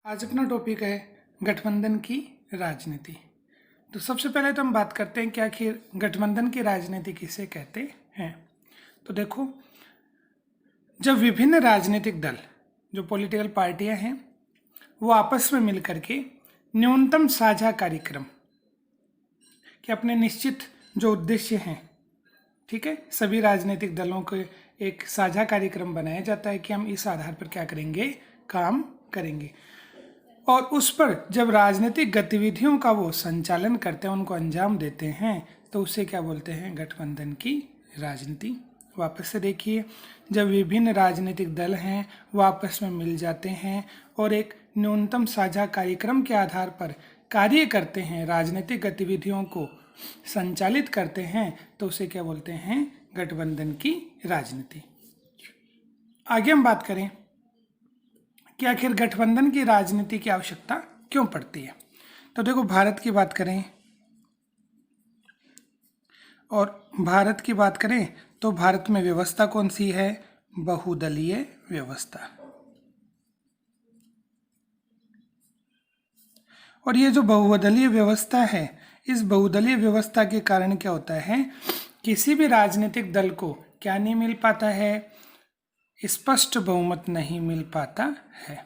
आज अपना टॉपिक है गठबंधन की राजनीति। तो सबसे पहले तो हम बात करते हैं कि आखिर गठबंधन की राजनीति किसे कहते हैं। तो देखो, जब विभिन्न राजनीतिक दल जो पॉलिटिकल पार्टियां हैं वो आपस में मिलकर के न्यूनतम साझा कार्यक्रम के अपने निश्चित जो उद्देश्य हैं, ठीक है, सभी राजनीतिक दलों को एक साझा कार्यक्रम बनाया जाता है कि हम इस आधार पर क्या करेंगे, काम करेंगे। और उस पर जब राजनीतिक गतिविधियों का वो संचालन करते हैं, उनको अंजाम देते हैं, तो उसे क्या बोलते हैं, गठबंधन की राजनीति। वापस से देखिए, जब विभिन्न राजनीतिक दल हैं वो आपस में मिल जाते हैं और एक न्यूनतम साझा कार्यक्रम के आधार पर कार्य करते हैं, राजनीतिक गतिविधियों को संचालित करते हैं, तो उसे क्या बोलते हैं, गठबंधन की राजनीति। आगे हम बात करें कि आखिर गठबंधन की राजनीति की आवश्यकता क्यों पड़ती है। तो देखो, भारत की बात करें तो भारत में व्यवस्था कौन सी है, बहुदलीय व्यवस्था। और ये जो बहुदलीय व्यवस्था है, इस बहुदलीय व्यवस्था के कारण क्या होता है, किसी भी राजनीतिक दल को क्या नहीं मिल पाता है, स्पष्ट बहुमत नहीं मिल पाता है।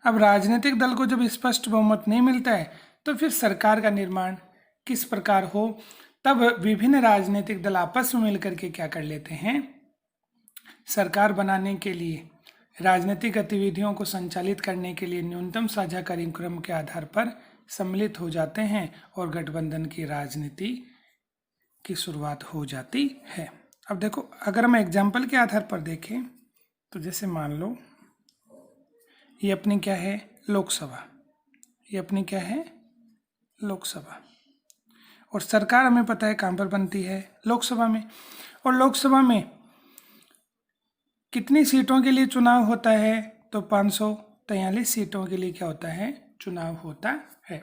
अब राजनीतिक दल को जब स्पष्ट बहुमत नहीं मिलता है तो फिर सरकार का निर्माण किस प्रकार हो। तब विभिन्न राजनीतिक दल आपस में मिलकर के क्या कर लेते हैं, सरकार बनाने के लिए, राजनीतिक गतिविधियों को संचालित करने के लिए न्यूनतम साझा कार्यक्रम के आधार पर सम्मिलित हो जाते हैं और गठबंधन की राजनीति की शुरुआत हो जाती है। अब देखो, अगर हम एग्जाम्पल के आधार पर देखें तो जैसे मान लो ये अपनी क्या है, लोकसभा, ये अपनी क्या है, लोकसभा। और सरकार हमें पता है कहाँ पर बनती है, लोकसभा में। और लोकसभा में कितनी सीटों के लिए चुनाव होता है, तो 543 सीटों के लिए क्या होता है, चुनाव होता है।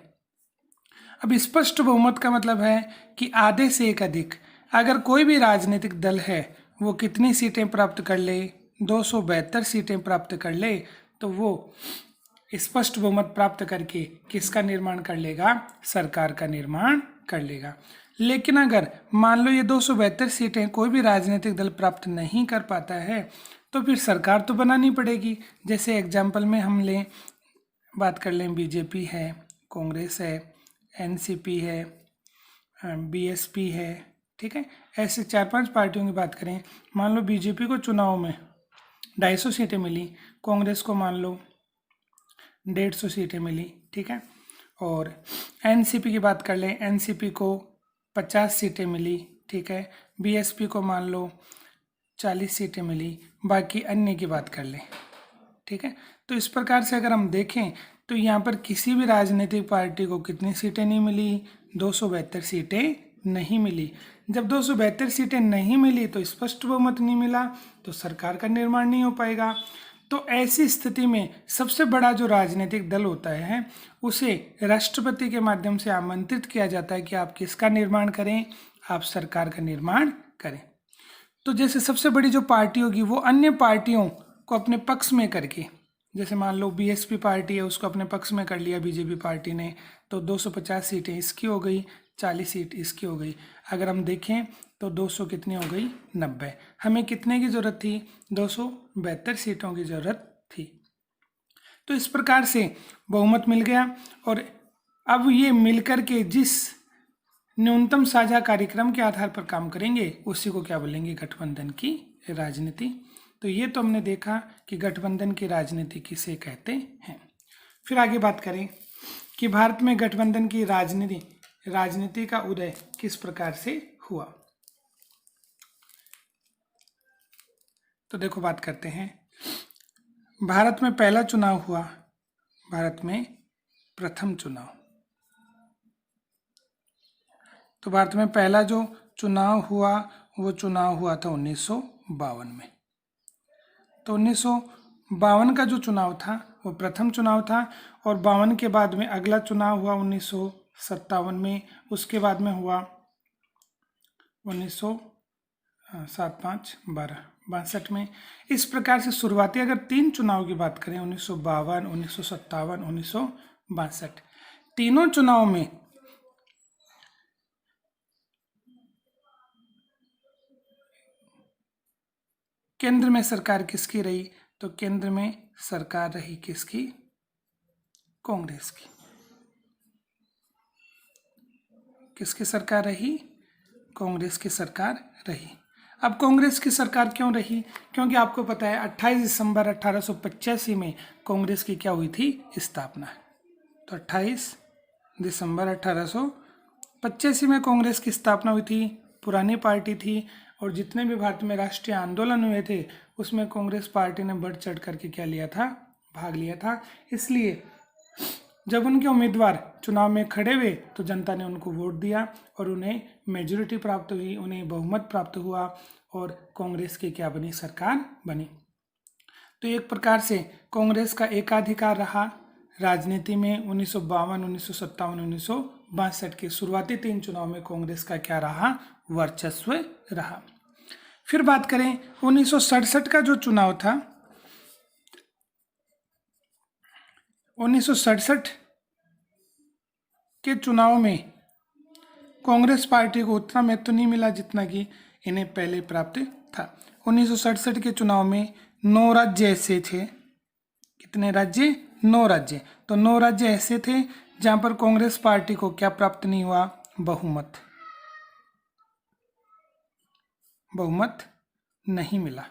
अब स्पष्ट बहुमत का मतलब है कि आधे से एक अधिक, अगर कोई भी राजनीतिक दल है वो कितनी सीटें प्राप्त कर ले, 272 सीटें प्राप्त कर ले, तो वो स्पष्ट बहुमत प्राप्त करके किसका निर्माण कर लेगा, सरकार का निर्माण कर लेगा। लेकिन अगर मान लो ये 272 सीटें कोई भी राजनीतिक दल प्राप्त नहीं कर पाता है, तो फिर सरकार तो बनानी पड़ेगी। जैसे एग्जाम्पल में हम लें, बात कर लें, बीजेपी है, कांग्रेस है, एनसीपी है, बीएसपी है, ठीक है, ऐसे 4-5 पार्टियों की बात करें। मान लो बीजेपी को चुनाव में 250 सीटें मिली, कांग्रेस को मान लो 150 सीटें मिली, ठीक है, और एनसीपी की बात कर लें, एनसीपी को 50 सीटें मिली, ठीक है, बीएसपी को मान लो 40 सीटें मिली, बाकी अन्य की बात कर लें, ठीक है। तो इस प्रकार से अगर हम देखें तो यहाँ पर किसी भी राजनीतिक पार्टी को कितनी सीटें नहीं मिली, 272 सीटें नहीं मिली। जब 272 सीटें नहीं मिली तो स्पष्ट बहुमत नहीं मिला, तो सरकार का निर्माण नहीं हो पाएगा। तो ऐसी स्थिति में सबसे बड़ा जो राजनीतिक दल होता है उसे राष्ट्रपति के माध्यम से आमंत्रित किया जाता है कि आप किसका निर्माण करें, आप सरकार का निर्माण करें। तो जैसे सबसे बड़ी जो पार्टी होगी वो अन्य पार्टियों को अपने पक्ष में करके, जैसे मान लो बीएसपी पार्टी है, उसको अपने पक्ष में कर लिया बीजेपी पार्टी ने, तो 250 सीटें इसकी हो गई, 40 सीट इसकी हो गई। अगर हम देखें तो 200 कितनी हो गई, 90। हमें कितने की ज़रूरत थी, 272 सीटों की ज़रूरत थी। तो इस प्रकार से बहुमत मिल गया और अब ये मिलकर के जिस न्यूनतम साझा कार्यक्रम के आधार पर काम करेंगे उसी को क्या बोलेंगे, गठबंधन की राजनीति। तो ये तो हमने देखा कि गठबंधन की राजनीति किसे कहते हैं। फिर आगे बात करें कि भारत में गठबंधन की राजनीति का उदय किस प्रकार से हुआ। तो देखो, बात करते हैं, भारत में पहला चुनाव हुआ, भारत में प्रथम चुनाव। तो भारत में पहला जो चुनाव हुआ वो चुनाव हुआ था 1952 में। तो 1952 का जो चुनाव था वो प्रथम चुनाव था। और 52 के बाद में अगला चुनाव हुआ 1957 में, उसके बाद में हुआ 19 7 5 12 1962 में। इस प्रकार से शुरुआती अगर 3 चुनाव की बात करें 1952, 1957, 1962, तीनों चुनाव में केंद्र में सरकार किसकी रही? तो केंद्र में सरकार रही किसकी? कांग्रेस की। किसकी सरकार रही? कांग्रेस की सरकार रही। अब कांग्रेस की सरकार क्यों रही? क्योंकि आपको पता है 28 दिसंबर 1885 में कांग्रेस की क्या हुई थी? स्थापना। तो 28 दिसंबर 1885 में कांग्रेस की स्थापना हुई थी। पुरानी पार्टी थी और जितने भी भारत में राष्ट्रीय आंदोलन हुए थे उसमें कांग्रेस पार्टी ने बढ़ चढ़ करके क्या लिया था? भाग लिया था। इसलिए जब उनके उम्मीदवार चुनाव में खड़े हुए तो जनता ने उनको वोट दिया और उन्हें मेजॉरिटी प्राप्त हुई, उन्हें बहुमत प्राप्त हुआ और कांग्रेस की क्या बनी? सरकार बनी। तो एक प्रकार से कांग्रेस का एकाधिकार रहा राजनीति में 1952, 1957, 1962 के शुरुआती 3 चुनाव में कांग्रेस का क्या रहा? वर्चस्व रहा। फिर बात करें 1967 का जो चुनाव था, 1967 के चुनाव में कांग्रेस पार्टी को उतना महत्व नहीं मिला जितना कि इन्हें पहले प्राप्त था। 1967 के चुनाव में 9 राज्य ऐसे थे। कितने राज्य? 9 राज्य। तो 9 राज्य ऐसे थे जहां पर कांग्रेस पार्टी को क्या प्राप्त नहीं हुआ? बहुमत। बहुमत नहीं मिला।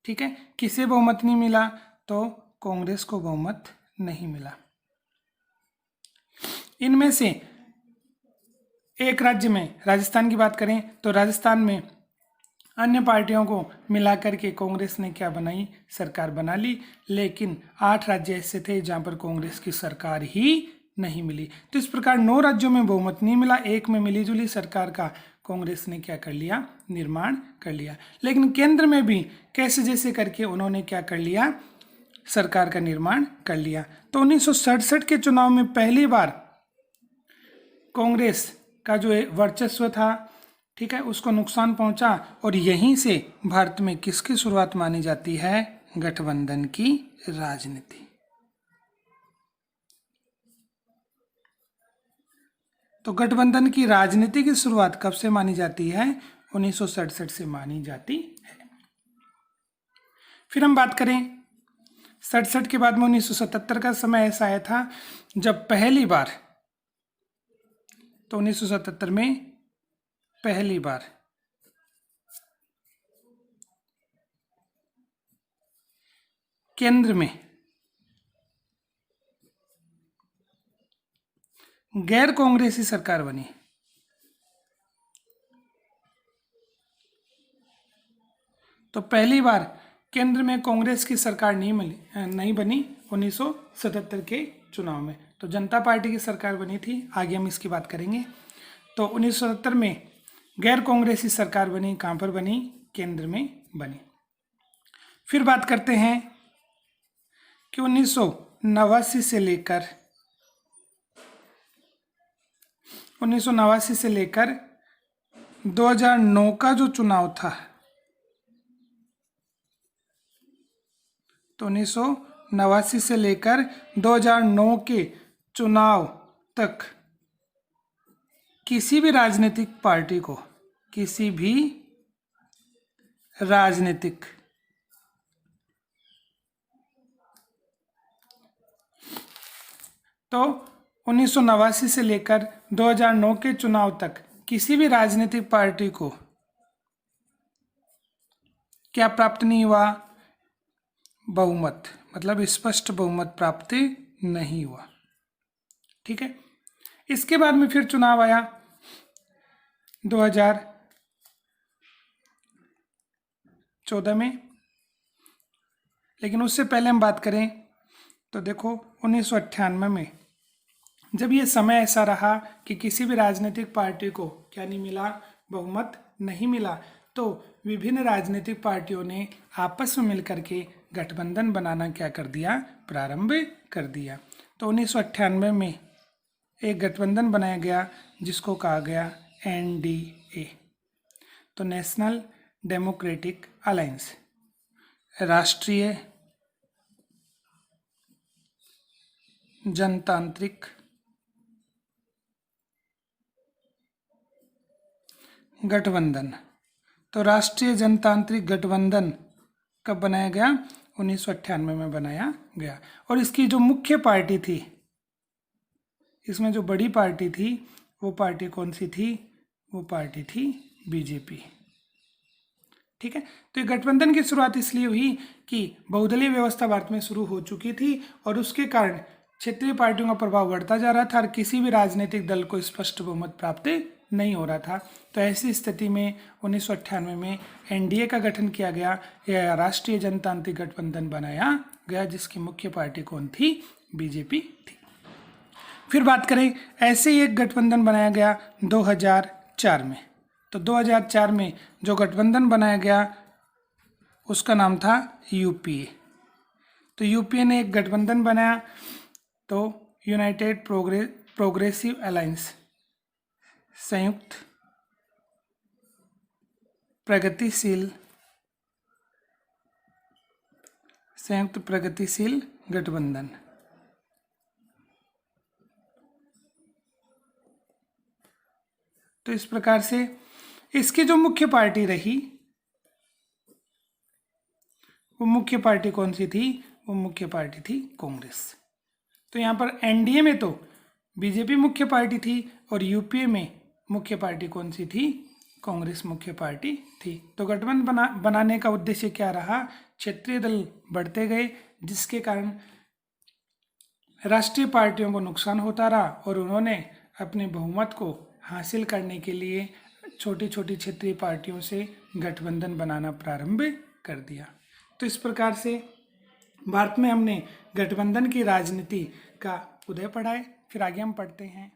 ठीक है, किसे बहुमत नहीं मिला? तो कांग्रेस को बहुमत नहीं मिला। इनमें से एक राज्य में, राजस्थान की बात करें तो राजस्थान में अन्य पार्टियों को मिलाकर के कांग्रेस ने क्या बनाई? सरकार बना ली। लेकिन 8 राज्य ऐसे थे जहां पर कांग्रेस की सरकार ही नहीं मिली। तो इस प्रकार 9 राज्यों में बहुमत नहीं मिला, एक में मिलीजुली सरकार का कांग्रेस ने क्या कर लिया? निर्माण कर लिया। लेकिन केंद्र में भी कैसे जैसे करके उन्होंने क्या कर लिया? सरकार का निर्माण कर लिया। तो 1967 के चुनाव में पहली बार कांग्रेस का जो वर्चस्व था, ठीक है, उसको नुकसान पहुंचा और यहीं से भारत में किसकी शुरुआत मानी जाती है? गठबंधन की राजनीति। तो गठबंधन की राजनीति की शुरुआत कब से मानी जाती है? 1967 से मानी जाती है। फिर हम बात करें 67 के बाद में 1977 का समय ऐसा आया था जब पहली बार, तो 1977 में पहली बार केंद्र में गैर कांग्रेसी सरकार बनी। तो पहली बार केंद्र में कांग्रेस की सरकार नहीं बनी 1977 के चुनाव में। तो जनता पार्टी की सरकार बनी थी, आगे हम इसकी बात करेंगे। तो 1977 में गैर कांग्रेसी सरकार बनी। कहाँ पर बनी? केंद्र में बनी। फिर बात करते हैं कि 1989 से लेकर 2009 का जो चुनाव था, तो 1989 से लेकर 2009 के चुनाव तक किसी भी राजनीतिक पार्टी को, किसी भी राजनीतिक तो 1989 से लेकर 2009 के चुनाव तक किसी भी राजनीतिक पार्टी को क्या प्राप्त नहीं हुआ? बहुमत, मतलब स्पष्ट बहुमत प्राप्त नहीं हुआ। ठीक है, इसके बाद में फिर चुनाव आया 2014 में। लेकिन उससे पहले हम बात करें तो देखो 1998 में जब ये समय ऐसा रहा कि किसी भी राजनीतिक पार्टी को क्या नहीं मिला? बहुमत नहीं मिला, तो विभिन्न राजनीतिक पार्टियों ने आपस में मिलकर के गठबंधन बनाना क्या कर दिया? प्रारंभ कर दिया। तो 1998 में एक गठबंधन बनाया गया जिसको कहा गया NDA, तो नेशनल डेमोक्रेटिक अलायंस, राष्ट्रीय जनतांत्रिक गठबंधन। तो राष्ट्रीय जनतांत्रिक गठबंधन कब बनाया गया? 1998 में बनाया गया। और इसकी जो मुख्य पार्टी थी, इसमें जो बड़ी पार्टी थी, वो पार्टी कौन सी थी? वो पार्टी थी बीजेपी। ठीक है, तो ये गठबंधन की शुरुआत इसलिए हुई कि बहुदलीय व्यवस्था भारत में शुरू हो चुकी थी और उसके कारण क्षेत्रीय पार्टियों का प्रभाव बढ़ता जा रहा था और किसी भी राजनीतिक दल को स्पष्ट बहुमत प्राप्त नहीं हो रहा था। तो ऐसी स्थिति में 1998 में एनडीए का गठन किया गया या राष्ट्रीय जनतांत्रिक गठबंधन बनाया गया, जिसकी मुख्य पार्टी कौन थी? बीजेपी थी। फिर बात करें, ऐसे ही एक गठबंधन बनाया गया 2004 में। तो 2004 में जो गठबंधन बनाया गया उसका नाम था यूपीए। तो यूपीए ने एक गठबंधन बनाया, तो यूनाइटेड प्रोग्रेसिव अलायंस, संयुक्त प्रगतिशील गठबंधन। तो इस प्रकार से इसकी जो मुख्य पार्टी रही, वो मुख्य पार्टी कौन सी थी? वो मुख्य पार्टी थी कांग्रेस। तो यहाँ पर एनडीए में तो बीजेपी मुख्य पार्टी थी और यूपीए में मुख्य पार्टी कौन सी थी? कांग्रेस मुख्य पार्टी थी। तो गठबंधन बनाने का उद्देश्य क्या रहा? क्षेत्रीय दल बढ़ते गए, जिसके कारण राष्ट्रीय पार्टियों को नुकसान होता रहा और उन्होंने अपने बहुमत को हासिल करने के लिए छोटी छोटी क्षेत्रीय पार्टियों से गठबंधन बनाना प्रारंभ कर दिया। तो इस प्रकार से भारत में हमने गठबंधन की राजनीति का उदय पढ़ा है। फिर आगे हम पढ़ते हैं